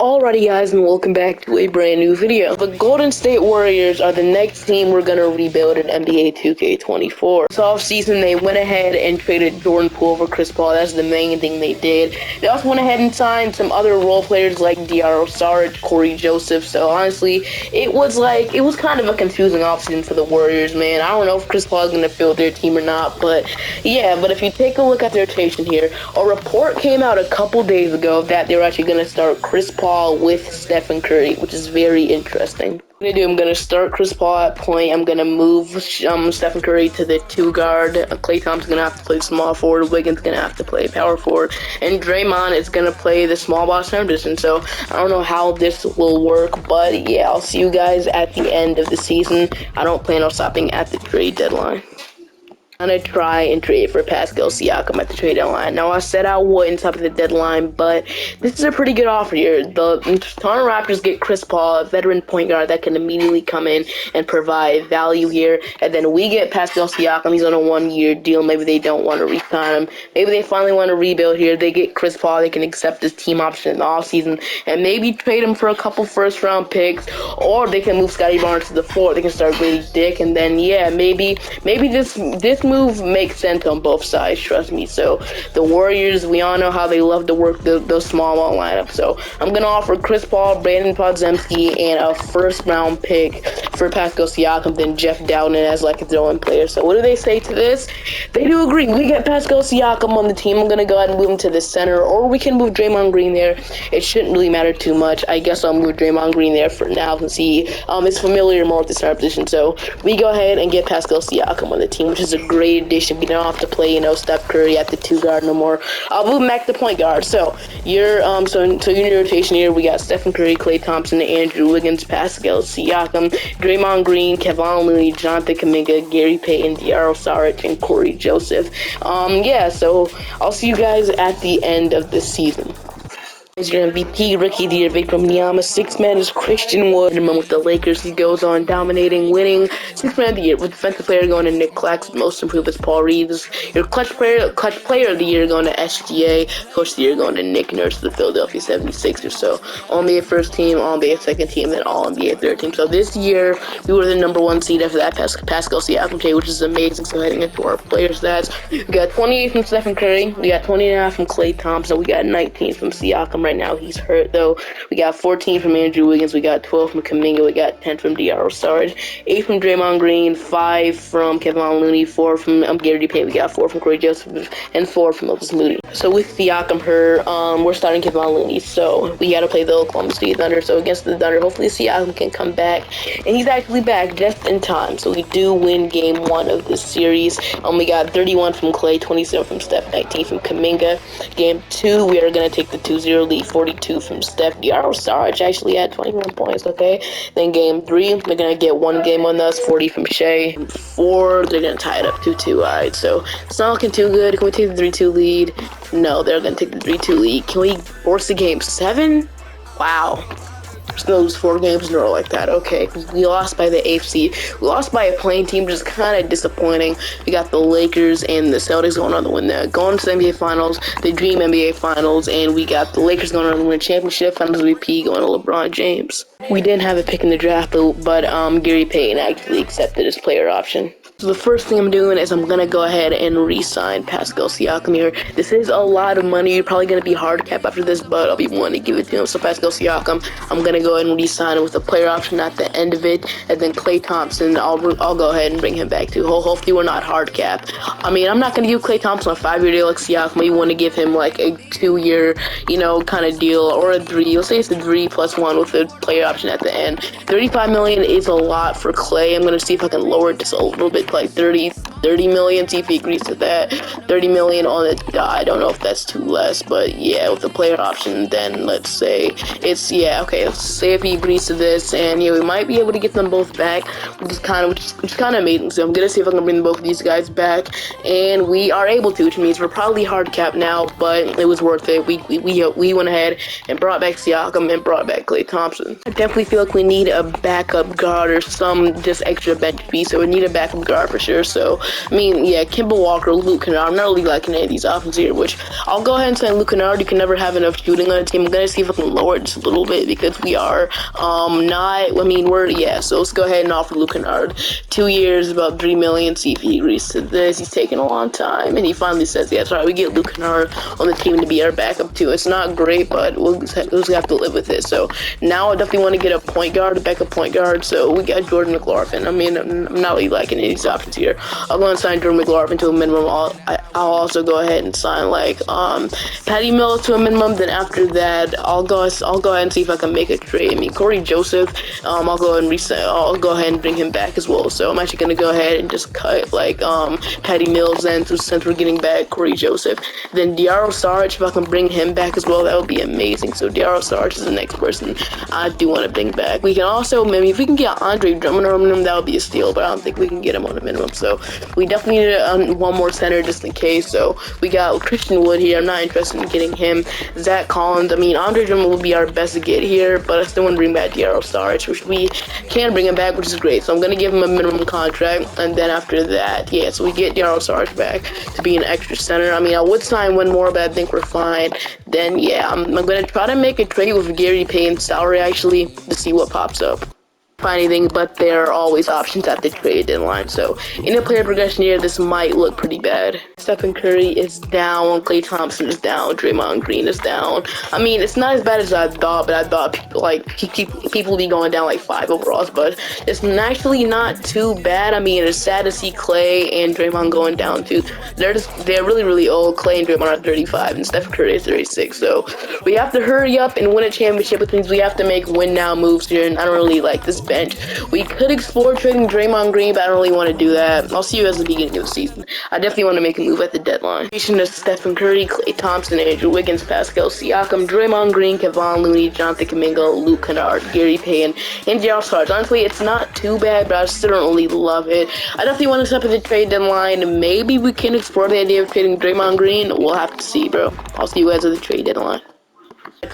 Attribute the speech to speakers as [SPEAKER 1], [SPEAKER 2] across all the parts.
[SPEAKER 1] Alrighty guys, and welcome back to a brand new video. The Golden State Warriors are the next team we're gonna rebuild in NBA 2K24. This offseason, they went ahead and traded Jordan Poole for Chris Paul. That's the main thing they did. They also went ahead and signed some other role players like Dario Saric, Corey Joseph. So honestly, it was kind of a confusing offseason for the Warriors, man. I don't know if Chris Paul is gonna field their team or not, but yeah. But if you take a look at their rotation here, a report came out a couple days ago that they're actually gonna start Chris Paul with Stephen Curry, which is very interesting. I'm gonna start Chris Paul at point. I'm gonna move Stephen Curry to the 2 guard. Klay Thompson's gonna have to play small forward. Wiggins gonna have to play power forward, and Draymond is gonna play the small ball center position. So I don't know how this will work, but yeah, I'll see you guys at the end of the season. I don't plan on stopping at the trade deadline. I'm gonna try and trade for Pascal Siakam at the trade deadline. Now, I said I wouldn't stop at the deadline, but this is a pretty good offer here. The Toronto Raptors get Chris Paul, a veteran point guard that can immediately come in and provide value here. And then we get Pascal Siakam. He's on a 1-year deal. Maybe they don't want to re-sign him. Maybe they finally want to rebuild here. They get Chris Paul. They can accept his team option in the offseason and maybe trade him for a couple first-round picks, or they can move Scottie Barnes to the 4. They can start Grady Dick, and then yeah, maybe this move makes sense on both sides, trust me. So the Warriors, we all know how they love to work those small ball lineups. So I'm going to offer Chris Paul, Brandon Podziemski, and a first-round pick for Pascal Siakam, then Jeff Dowden as like a throw-in player. So what do they say to this? They do agree. We get Pascal Siakam on the team. I'm going to go ahead and move him to the center, or we can move Draymond Green there. It shouldn't really matter too much. I guess I'll move Draymond Green there for now since he is familiar more with the center position. So we go ahead and get Pascal Siakam on the team, which is a great addition. We don't have to play, Steph Curry at the 2 guard no more. I'll move him back to point guard. So you're so in your rotation here, we got Stephen Curry, Klay Thompson, Andrew Wiggins, Pascal Siakam, Draymond Green, Kevon Looney, Jonathan Kuminga, Gary Payton, Dario Saric, and Corey Joseph. Yeah, so I'll see you guys at the end of the season. Your MVP, Rookie of the Year, Vikram Wembanyama. 6th man is Christian Wood. With the Lakers, he goes on dominating, winning. 6th man of the year, with Defensive Player going to Nick Claxton. Most Improved is Paul Reeves. Your Clutch Player of the Year going to SGA. Coach of the Year going to Nick Nurse of the Philadelphia 76ers. So All-NBA first team, All-NBA second team, then All-NBA third team. So this year, we were the number 1 seed after that Pascal Siakam trade, which is amazing. So heading into our player stats, we got 28 from Stephen Curry. We got 29 from Klay Thompson. We got 19 from Siakam. Right now he's hurt though. We got 14 from Andrew Wiggins, we got 12 from Kuminga, we got 10 from Dario Saric, 8 from Draymond Green, 5 from Kevon Looney, 4 from Gary Payton, we got 4 from Corey Joseph, and 4 from Moses Moody. So with Siakam hurt, we're starting Kevon Looney, so we gotta play the Oklahoma City Thunder. So against the Thunder, hopefully Siakam can come back, and he's actually back just in time. So we do win game 1 of this series. We got 31 from Klay, 27 from Steph, 19 from Kuminga. Game 2, we are gonna take the 2-0 lead. 42 from Steph. Dario Saric actually had 21 points, okay? Then game 3, they're going to get 1 game on us, 40 from Shea. 4, they're going to tie it up 2-2, alright? So it's not looking too good. Can we take the 3-2 lead? No, they're going to take the 3-2 lead. Can we force the game 7? Wow. Just gonna lose 4 games in a row like that. Okay, we lost by the 8th seed. We lost by a playing team, which is kind of disappointing. We got the Lakers and the Celtics going on to win that. Going to the NBA Finals, the Dream NBA Finals, and we got the Lakers going on to win a championship. Finals MVP going to LeBron James. We didn't have a pick in the draft, but Gary Payton actually accepted his player option. So the first thing I'm doing is I'm going to go ahead and re-sign Pascal Siakam here. This is a lot of money. You're probably going to be hard cap after this, but I'll be willing to give it to him. So Pascal Siakam, I'm going to go ahead and re-sign him with a player option at the end of it. And then Klay Thompson, I'll go ahead and bring him back too. Hopefully we're not hard cap. I mean, I'm not going to give Klay Thompson a 5-year deal like Siakam. You want to give him like a 2-year, kind of deal, or a 3. Let's say it's a 3 plus 1 with a player option at the end. $35 million is a lot for Klay. I'm going to see if I can lower it just a little bit, like 30 million, see if he agrees to that. 30 million on it. I don't know if that's too less, but yeah, with the player option, then let's say it's, yeah, okay, let's say if he agrees to this, and yeah, we might be able to get them both back, which is kind of amazing. So I'm gonna see if I can bring both of these guys back, and we are able to, which means we're probably hard cap now, but it was worth it. We went ahead and brought back Siakam and brought back Klay Thompson. I definitely feel like we need a backup guard or some just extra bench piece, so we need a backup guard for sure. So I mean, yeah, Kemba Walker, Luke Kennard. I'm not really liking any of these options here, which I'll go ahead and say Luke Kennard. You can never have enough shooting on a team. I'm going to see if I can lower it just a little bit because we are so let's go ahead and offer Luke Kennard 2 years, about $3 million, see if he agrees to this. He's taking a long time, and he finally says, yeah, sorry, we get Luke Kennard on the team to be our backup too. It's not great, but we'll just have to live with it. So now I definitely want to get a point guard, a backup point guard, so we got Jordan McLaughlin. I mean, I'm not really liking any of these options here. I'll go and sign Jordan McLaughlin to a minimum. I'll also go ahead and sign, like, Patty Mills to a minimum. Then after that, I'll go ahead and see if I can make a trade. I mean, Corey Joseph, I'll go ahead and bring him back as well. So I'm actually going to go ahead and just cut, like, Patty Mills then, since we're getting back Corey Joseph. Then Diarra Saric, if I can bring him back as well, that would be amazing. So Diarra Saric is the next person I do want to bring back. We can also, maybe if we can get Andre Drummond on a minimum, that would be a steal, but I don't think we can get him on a minimum. So we definitely need one more center just in case. So we got Christian Wood here. I'm not interested in getting him. Zach Collins, I mean, Andre Drummond would be our best to get here, but I still want to bring back Diarra Saric, which we can bring him back, which is great. So I'm going to give him a minimum contract, and then after that, yeah, so we get Diarra Saric back to be an extra center. I mean, I would sign one more, but I think we're fine. Then, yeah, I'm going to try to make a trade with Gary Payton's salary, actually, to see what pops up. Anything, but there are always options at the trade deadline. So in the player progression here, this might look pretty bad. Stephen Curry is down, Klay Thompson is down, Draymond Green is down. I mean, it's not as bad as I thought, but I thought people would be going down like 5 overalls, but it's actually not too bad. I mean, it's sad to see Klay and Draymond going down too. They're really, really old. Klay and Draymond are 35 and Stephen Curry is 36. So we have to hurry up and win a championship, which means we have to make win now moves here, and I don't really like this bench. We could explore trading Draymond Green, but I don't really want to do that. I'll see you guys at the beginning of the season. I definitely want to make a move at the deadline. To Stephen Curry, Klay Thompson, Andrew Wiggins, Pascal Siakam, Draymond Green, Kevon Looney, Jonathan Kuminga, Luke Kennard, Gary Payton, and Diarra Saric. Honestly, it's not too bad, but I still don't really love it. I definitely want to step at the trade deadline. Maybe we can explore the idea of trading Draymond Green. We'll have to see, bro. I'll see you guys at the trade deadline.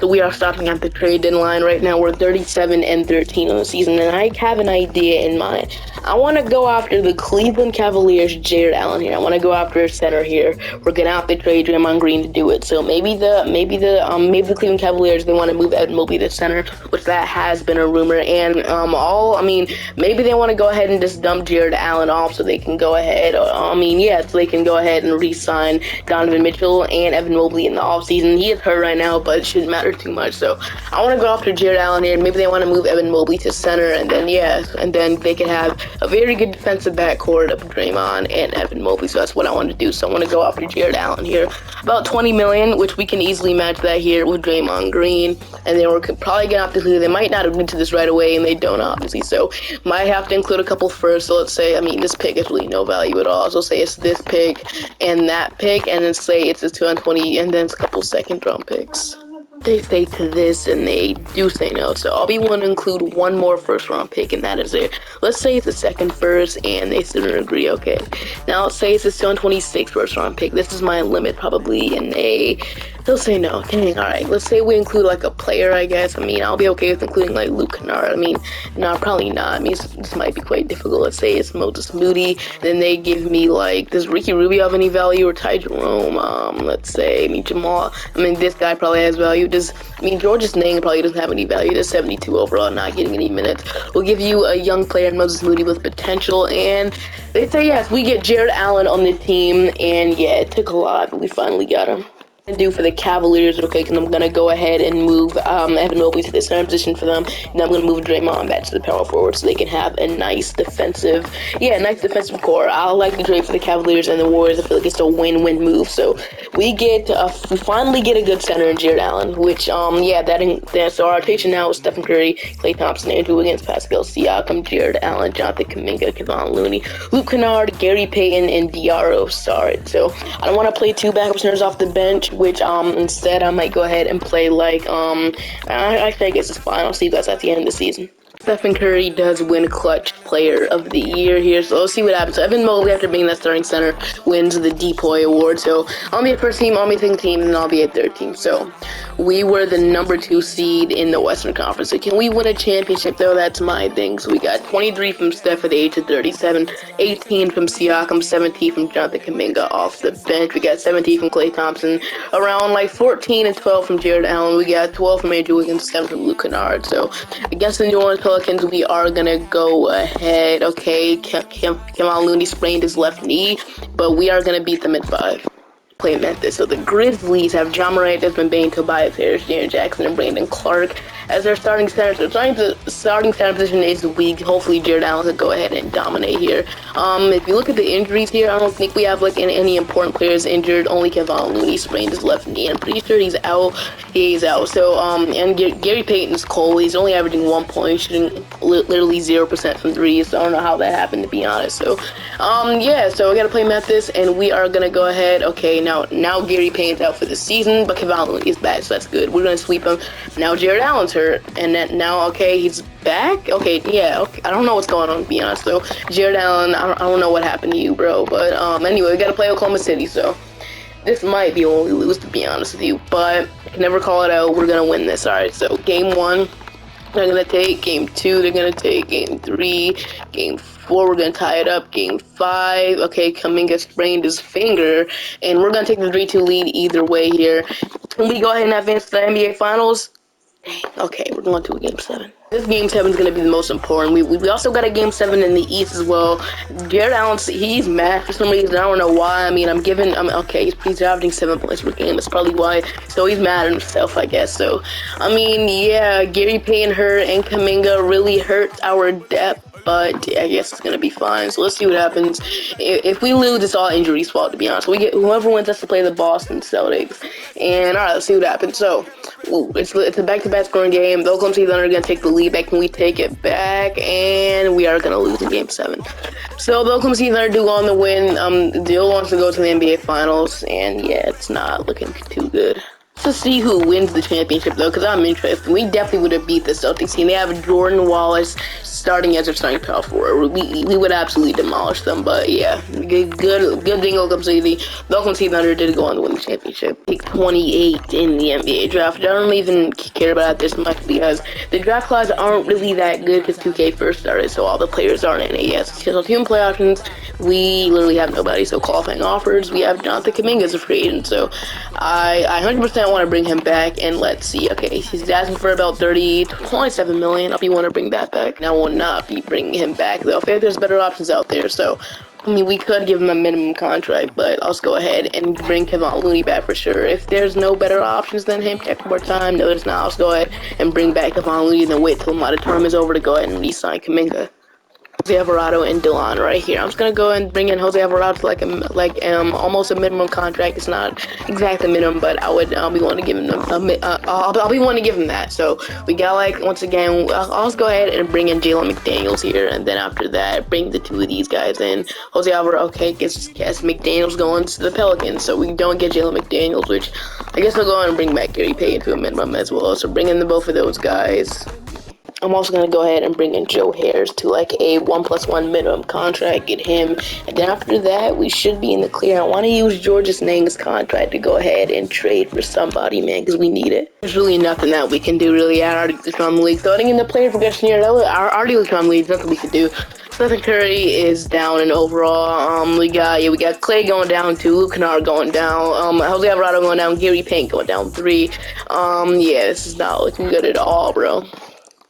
[SPEAKER 1] So we are stopping at the trade deadline right now. We're 37-13 on the season, and I have an idea in mind. I want to go after the Cleveland Cavaliers' Jarrett Allen here. I want to go after a center here. We're gonna have to trade Draymond Green to do it. So maybe the Cleveland Cavaliers, they want to move Evan Mobley to center, which that has been a rumor. And maybe they want to go ahead and just dump Jarrett Allen off so they can go ahead. So they can go ahead and re-sign Donovan Mitchell and Evan Mobley in the offseason. He is hurt right now, but it shouldn't matter too much. So I want to go after Jarrett Allen here. Maybe they want to move Evan Mobley to center, and then they can have a very good defensive backcourt of Draymond and Evan Mobley. So that's what I want to do. So I want to go after Jarrett Allen here. About $20 million, which we can easily match that here with Draymond Green. And then we're probably gonna have to include, they might not agree to this right away, and they don't obviously. So might have to include a couple first. So let's say, this pick has really no value at all. So say it's this pick and that pick, and then say it's a 220, and then it's a couple second round picks. They say to this, and they do say no. So I'll be willing to include one more first round pick, and that is it. Let's say it's a second first, and they still don't agree. Okay. Now let's say it's a 226 first round pick. This is my limit probably, and they'll say no. Dang, alright. Let's say we include like a player, I guess. I'll be okay with including like Luke Kennard. No, probably not. This might be quite difficult. Let's say it's Moses Moody, and then they give me like, does Ricky Rubio have any value, or Ty Jerome? Let's say, Jamal. This guy probably has value. Georges Niang probably doesn't have any value. There's 72 overall, not getting any minutes. We'll give you a young player, Moses Moody, with potential, and they say yes. We get Jarrett Allen on the team, and yeah, it took a lot, but we finally got him. Do for the Cavaliers, okay, because I'm going to go ahead and move Evan Mobley to the center position for them, and I'm going to move Draymond back to the power forward so they can have a nice defensive core. I like the trade for the Cavaliers and the Warriors. I feel like it's a win-win move. So we finally get a good center in Jarrett Allen, which, so our rotation now is Stephen Curry, Klay Thompson, Andrew Wiggins, Pascal Siakam, Jarrett Allen, Jonathan Kuminga, Kevon Looney, Luke Kennard, Gary Payton, and Diarra Saric. So I don't want to play 2 backup centers off the bench, which instead I might go ahead and play like I guess it's fine. I'll see you guys at the end of the season. Stephen Curry does win Clutch Player of the Year here, so let's see what happens. So Evan Mobley, after being that starting center, wins the Depoy Award. So I'll be a first team, I'll be a second team, and then I'll be a third team. So we were the #2 seed in the Western Conference. So can we win a championship, though? That's my thing. So we got 23 from Steph at the age of 37, 18 from Siakam, 17 from Jonathan Kuminga off the bench. We got 17 from Klay Thompson, around like 14 and 12 from Jared Allen. We got 12 from Andrew Wiggins, 7 from Luke Kennard. So against the New Orleans Pelicans, we are going to go ahead. Okay, Kevon Looney sprained his left knee, but we are going to beat them in 5. Play Memphis. So the Grizzlies have Ja Morant, Desmond Bane, Tobias Harris, Jaren Jackson, and Brandon Clark as their starting center. So the starting center position is weak. Hopefully Jared Allen can go ahead and dominate here. If you look at the injuries here, I don't think we have like any important players injured. Only Kevon Looney sprained his left knee. I'm pretty sure he's out. He's out. So and Gary Payton's cold. He's only averaging 1 point, shooting literally 0% from threes. So I don't know how that happened, to be honest. So yeah. So we gotta play Memphis, and we are gonna go ahead. Okay. Now Gary Payton's out for the season, but Kevon Looney is back, so that's good. We're gonna sweep him. Now Jared Allen's hurt, and then now okay, he's back. Okay, yeah. Okay, I don't know what's going on, to be honest. So Jared Allen, I don't know what happened to you, bro. But anyway, we gotta play Oklahoma City, so this might be when we lose, to be honest with you. But I can never call it out. We're gonna win this. All right. So game 1. They're gonna take game 2. They're gonna take game 3. Game 4. We're gonna tie it up. Game 5. Okay, Kuminga sprained his finger, and we're gonna take the 3-2 lead either way here. Can we go ahead and advance to the NBA Finals? Okay, we're going to a game 7. This game 7 is going to be the most important. We also got a game 7 in the East as well. Jared Allen, he's mad for some reason. I don't know why. I mean, okay, he's averaging 7 points per game. That's probably why. So he's mad at himself, I guess. So, I mean, yeah, Gary Payton hurt and Kuminga really hurt our depth. But yeah, I guess it's gonna be fine. So let's see what happens. If we lose, it's all injuries' fault, to be honest. We get whoever wins has to play the Boston Celtics. And all right, let's see what happens. So it's a back-to-back scoring game. The Oklahoma City Thunder are gonna take the lead back. Can we take it back? And we are gonna lose in game 7. So the Oklahoma City Thunder do on the win. Dill wants to go to the NBA Finals, and yeah, it's not looking too good. To see who wins the championship, though, because I'm interested. We definitely would have beat the Celtics team. They have Jordan Wallace starting as their starting power forward. We would absolutely demolish them. But yeah, good thing Oklahoma City. The Oklahoma City Thunder did go on to win the championship. Pick 28 in the NBA draft. I don't even care about this much because the draft classes aren't really that good because 2K first started, so all the players aren't in it yet. So team play options, we literally have nobody. So qualifying offers, we have Jonathan Kuminga as a free agent. So I 100% want to bring him back, and let's see. Okay, he's asking for about 27 million. If you want to bring that back, now we'll not be bringing him back though. I feel like there's better options out there. So I mean, we could give him a minimum contract, but I'll just go ahead and bring Kevon Looney back for sure. If there's no better options than him, check more time. No, there's not. I'll just go ahead and bring back Kevon Looney, then wait till my term is over to go ahead and re-sign Kuminga. Jose Alvarado and Delon right here. I'm just gonna go and bring in Jose Alvarado to like almost a minimum contract. It's not exactly minimum, but I'll be wanting to give him I'll be wanting to give him that. So we got like once again. I'll just go ahead and bring in Jalen McDaniels here, and then after that, bring the 2 of these guys in. Jose Alvarado, okay, gets McDaniels going to the Pelicans, so we don't get Jalen McDaniels, which I guess I'll go ahead and bring back Gary Payton to a minimum as well. So bring in the both of those guys. I'm also going to go ahead and bring in Joe Harris to like a 1+1 minimum contract, get him, and then after that, we should be in the clear. I want to use Georges Niang's contract to go ahead and trade for somebody, man, because we need it. There's really nothing that we can do, really, at our Electron League. So I think in the player progression here, our Electron League, nothing we can do. Stephen Curry is down in overall. We got Klay going down 2, Luke Kennard going down, Jose Alvarado going down, Gary Payton going down 3. Yeah, this is not looking good at all, bro.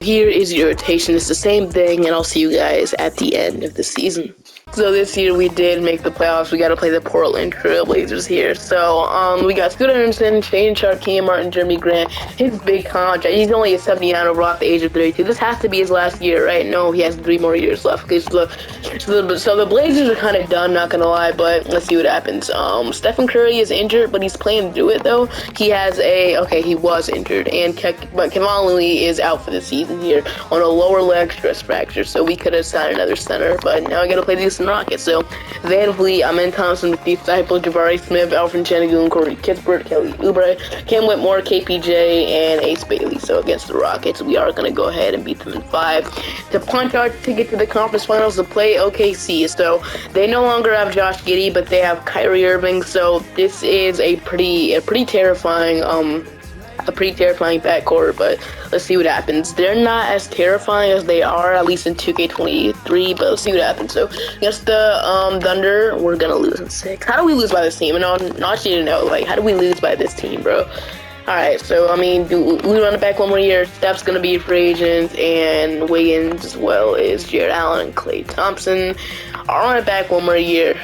[SPEAKER 1] Here is your rotation. It's the same thing, and I'll see you guys at the end of the season. So this year we did make the playoffs. We got to play the Portland Trailblazers here. So we got Scoot Henderson, Shane Sharp, Cam Martin, Jeremy Grant. His big contract. He's only a 79 overall at the age of 32. This has to be his last year, right? No, he has 3 more years left. Okay, so the Blazers are kind of done, not gonna lie. But let's see what happens. Stephen Curry is injured, but he's playing through it though. He was injured, but Kevon Looney is out for the season here on a lower leg stress fracture. So we could have signed another center, but now I gotta play these Rockets. So Van Vliet, Amen Thompson, Matisse Thybulle, Jabari Smith, Alfred Sengun, Corey Kispert, Kelly Oubre, Cam Whitmore, KPJ, and Ace Bailey. So against the Rockets, we are going to go ahead and beat them in 5 to punch our ticket to the conference finals to play OKC. So they no longer have Josh Giddey, but they have Kyrie Irving. So this is a pretty terrifying a pretty terrifying backcourt, but let's see what happens. They're not as terrifying as they are, at least in 2K23, but let's see what happens. So, against the Thunder, we're gonna lose in 6. How do we lose by this team? And I want you to know, like, how do we lose by this team, bro? Alright, so, I mean, we run it back one more year. Steph's going to be a free agent, and Wiggins, as well as Jared Allen and Klay Thompson. I'll run it back one more year.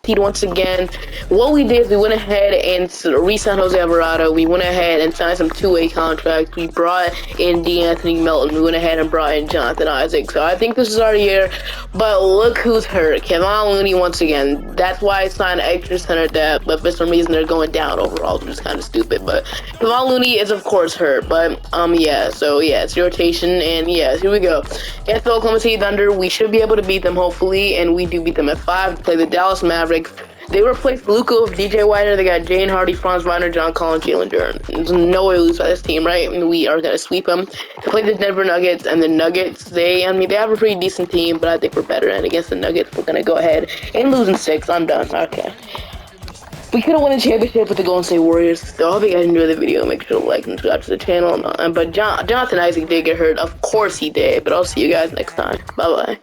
[SPEAKER 1] Once again, what we did is we went ahead and re-signed Jose Alvarado. We went ahead and signed some two-way contracts. We brought in D'Anthony Melton. We went ahead and brought in Jonathan Isaac. So I think this is our year. But look who's hurt. Kevon Looney once again. That's why I signed extra center depth. But for some reason they're going down overall, which is kind of stupid. But Kevon Looney is of course hurt. But yeah. So yeah, it's rotation. And yeah, here we go. Against the Oklahoma City Thunder, we should be able to beat them hopefully, and we do beat them at 5. Play the Dallas Mavericks. They replaced Luka with DJ Whiter. They got Jane Hardy, Franz Wagner, John Collins, Jalen Duren. There's no way to lose by this team, right? And we are gonna sweep them. To play the Denver Nuggets, and the Nuggets, they have a pretty decent team, but I think we're better. And against the Nuggets, we're gonna go ahead and lose in 6. I'm done. Okay. We could have won a championship with the Golden State Warriors. So I hope you guys enjoyed the video. Make sure to like and subscribe to the channel. But Jonathan Isaac did get hurt. Of course he did. But I'll see you guys next time. Bye bye.